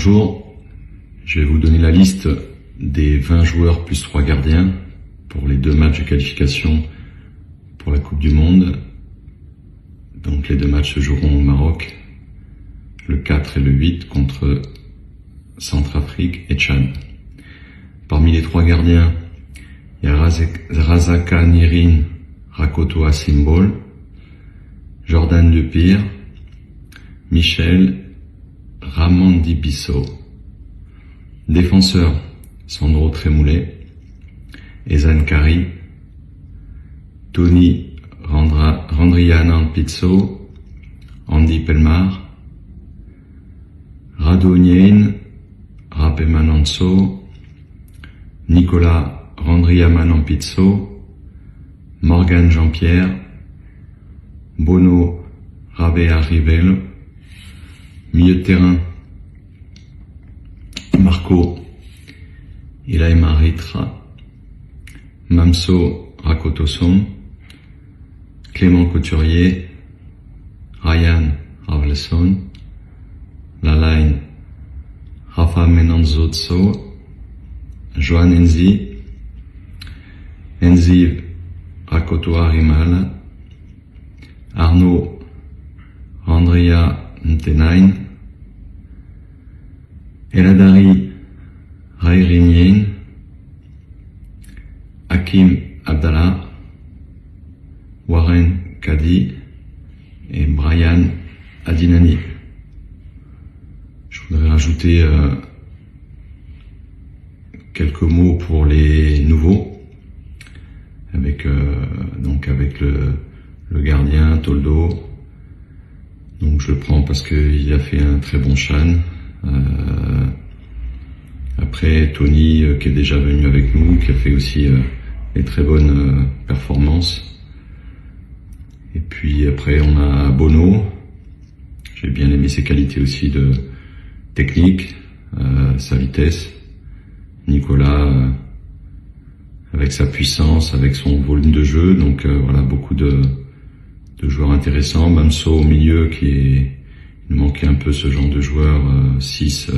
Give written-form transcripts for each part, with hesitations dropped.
Bonjour, je vais vous donner la liste des 20 joueurs plus 3 gardiens pour les 2 matchs de qualification pour la Coupe du Monde. Donc les 2 matchs se joueront au Maroc, le 4 et le 8 contre Centrafrique et Tchad. Parmi les 3 gardiens, il y a Razaka Nirin Rakotoa Symbol, Jordan Lepire, Michel Ramandibiso. Défenseur, Sandro Tremoulet, Ezan Kari, Tony Randrianan Pizzo, Andy Pelmar, Radonien Rapemananso, Nicolas Randriamanan Pizzo, Morgan Jean-Pierre, Bono Rabea Rivel. Milieu de terrain, Marco Ilaima Ritra, Mamso Rakotosom, Clément Couturier, Ryan Ravelson, Lalaine Rafa Menanzotso, Joan Enzi Rakotoa Rimal, Arnaud Andrea Ntenain, Eladari Rairinien, Hakim Abdallah, Warren Kadi et Brian Adinani. Je voudrais rajouter quelques mots pour les nouveaux, avec le gardien Toldo. Donc je le prends parce qu'il a fait un très bon CHAN. Après Tony qui est déjà venu avec nous, qui a fait aussi des très bonnes performances. Et puis après on a Bono. J'ai bien aimé ses qualités aussi de technique, sa vitesse. Nicolas avec sa puissance, avec son volume de jeu. Donc voilà, beaucoup de joueurs intéressants. Mamso au milieu il nous manquait un peu ce genre de joueur, 6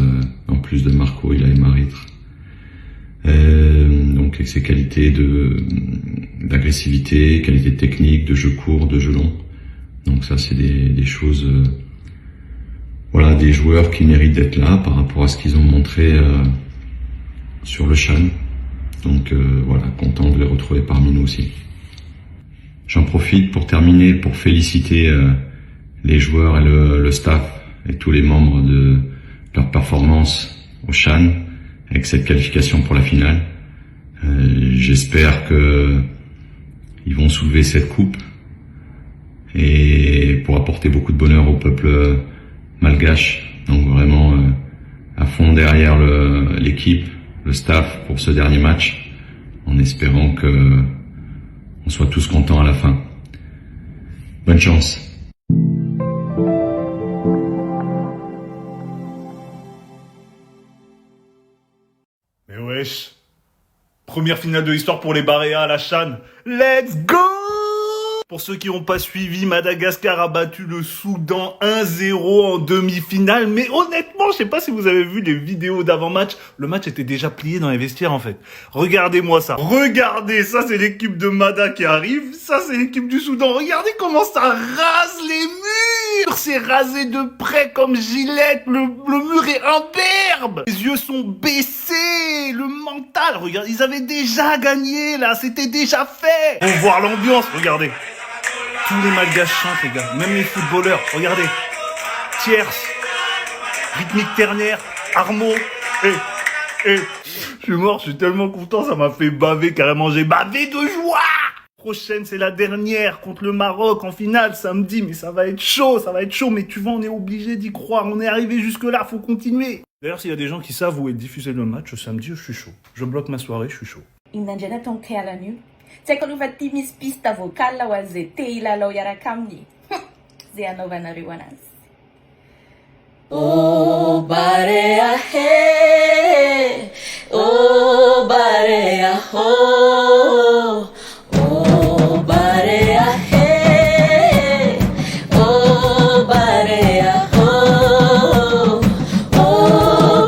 en plus de Marco Ilaima Ritra. Donc avec ses qualités d'agressivité, qualité technique, de jeu court, de jeu long. Donc ça c'est des choses, voilà, des joueurs qui méritent d'être là par rapport à ce qu'ils ont montré sur le CHAN. Donc voilà, content de les retrouver parmi nous aussi. J'en profite pour terminer, pour féliciter les joueurs et le staff et tous les membres de leur performance au CHAN avec cette qualification pour la finale. J'espère que ils vont soulever cette coupe et pour apporter beaucoup de bonheur au peuple malgache. Donc vraiment à fond derrière l'équipe, le staff pour ce dernier match, en espérant que on soit tous contents à la fin. Bonne chance. Mais wesh, première finale de l'histoire pour les Baréas à la CHAN. Let's go! Pour ceux qui n'ont pas suivi, Madagascar a battu le Soudan 1-0 en demi-finale. Mais honnêtement, je sais pas si vous avez vu les vidéos d'avant-match. Le match était déjà plié dans les vestiaires en fait. Regardez-moi ça. Regardez, ça c'est l'équipe de Mada qui arrive. Ça c'est l'équipe du Soudan. Regardez comment ça rase les murs. C'est rasé de près comme Gillette. Le mur est imberbe. Les yeux sont baissés. Le mental, regardez, ils avaient déjà gagné là. C'était déjà fait. Pour voir l'ambiance, regardez. Tous les malgaches chantent, les gars. Même les footballeurs. Regardez. Tierce. Rythmique ternaire. Armo. Je suis mort, je suis tellement content. Ça m'a fait baver carrément. J'ai bavé de joie. Prochaine, c'est la dernière contre le Maroc en finale samedi. Mais ça va être chaud, ça va être chaud. Mais tu vois, on est obligé d'y croire. On est arrivé jusque-là, faut continuer. D'ailleurs, s'il y a des gens qui savent où est diffusé le match samedi, je suis chaud. Je bloque ma soirée, je suis chaud. Tseko luva timis pista vocal la waze teila la yara kamni. Zianova na riwanas. Oh barea he, oh barea ho, oh barea he, oh barea ho, oh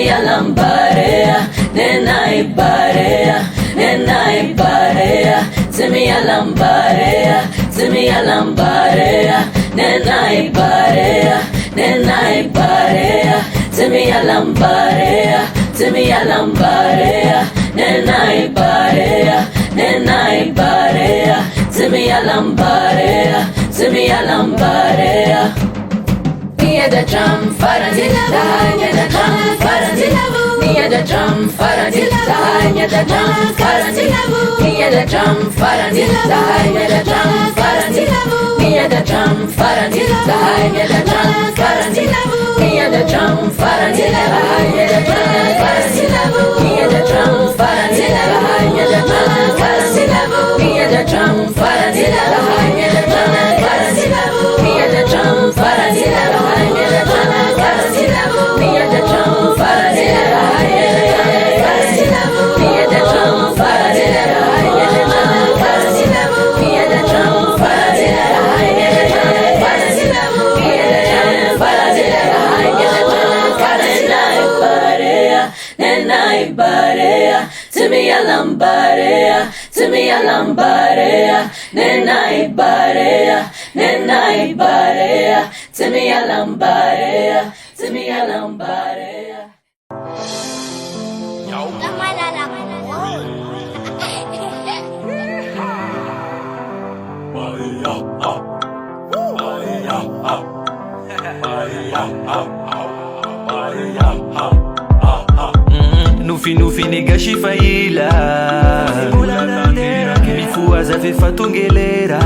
Timi alambarea, nenai barea, nenai barea. Timi alambarea, Timi alambarea, nenai barea, nenai barea. Timi alambarea, Timi alambarea, nenai barea, nenai barea. Timi alambarea, Timi alambarea. Near the drum, faradilla, near the drum, faradilla, near the drum, faradilla, near the drum, faradilla, near the drum, faradilla, near the drum, faradilla, near the drum, faradilla, near the drum, faradilla, near the drum, faradilla, near the drum, faradilla, near the drum, faradilla, near the drum, faradilla, near the drum, faradilla, near the drum, faradilla, near the drum, faradilla. Timi alambarea, Timi alambarea, nenai barea, nenai barea. Timi alambarea, Timi alambarea. Nufi nega shifaila mifuaza fefatongelera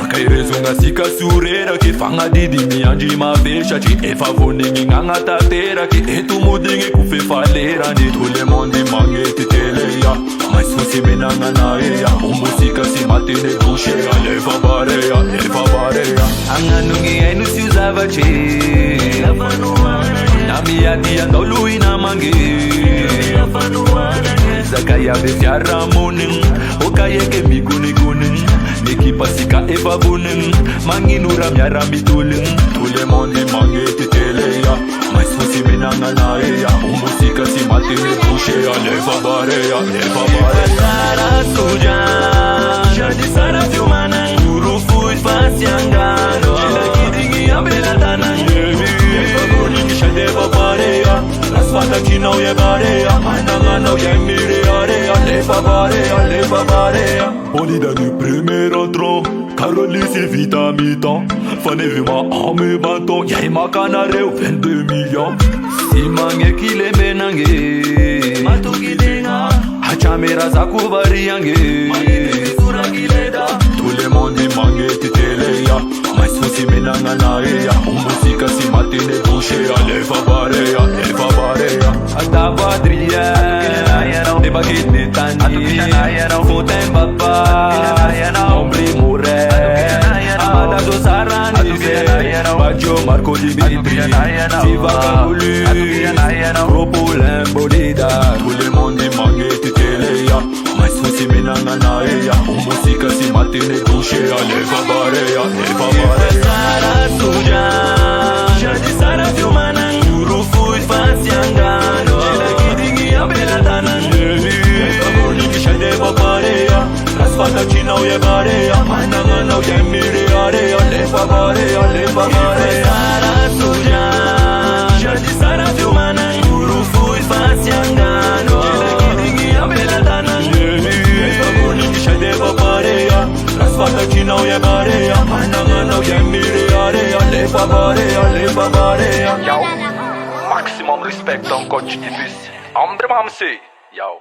akairezonga sikasurera ke fanga didi mianji mavesha ti efavoningi nganga tatera ke etumudingi kufefalera ni tout le monde mange titeleya mais fosi menanga naeya umusika simatine bouche leva barea anganungi ainusi usava che Nami adia ndolu ina mange Zakaya befiara monin Okayeke miguni gunin Neki pasika eva bunin Manginura miara mitulin Tout le monde mange titeleya Mais fosi menanga naeya Umusika si matine bouche leva barea Sara suja Jadi sara fiumana Urufu isfasiangano Kidingi ambelatana Deva barea, las fata chino ye barea, mananga no ye mirearea, leva barea. Polida du premier entrant, Caroline Sylvita mi-temps, Fanny Vima en me battant, y'a ma canare au 22 millions. Si mange qui les menange, Matuki denga, Hachamera zaku variange, tout le monde mange titeleya, mais fosi menanga naeya, umusika si matine bouche, leva barea. Atabadria, deba kidne tani, foten papa, ombri mure, amada do sarani, bajo Marco Dimitri, Siva Kabulu, Propolem Bodida, tout le monde mange titeleya, mais fosi menanga naeya, umusika si matine bouche, leva barea. Sara suja, jadi sara fiumana, urufu isfasiangano, kidingi ambelatana, Kabuliki shadeva barea, las fata china uye barea, mananga na uye mirearea, leva barea. Sara suja, jadi sara fiumana, urufu isfasiangano, kidingi ambelatana, Kabuliki shadeva barea, las fata china uye barea, mananga na uye mirearea, leva barea. Yo, maximum respect on coach Ibis. Andre Mamsi. Yo.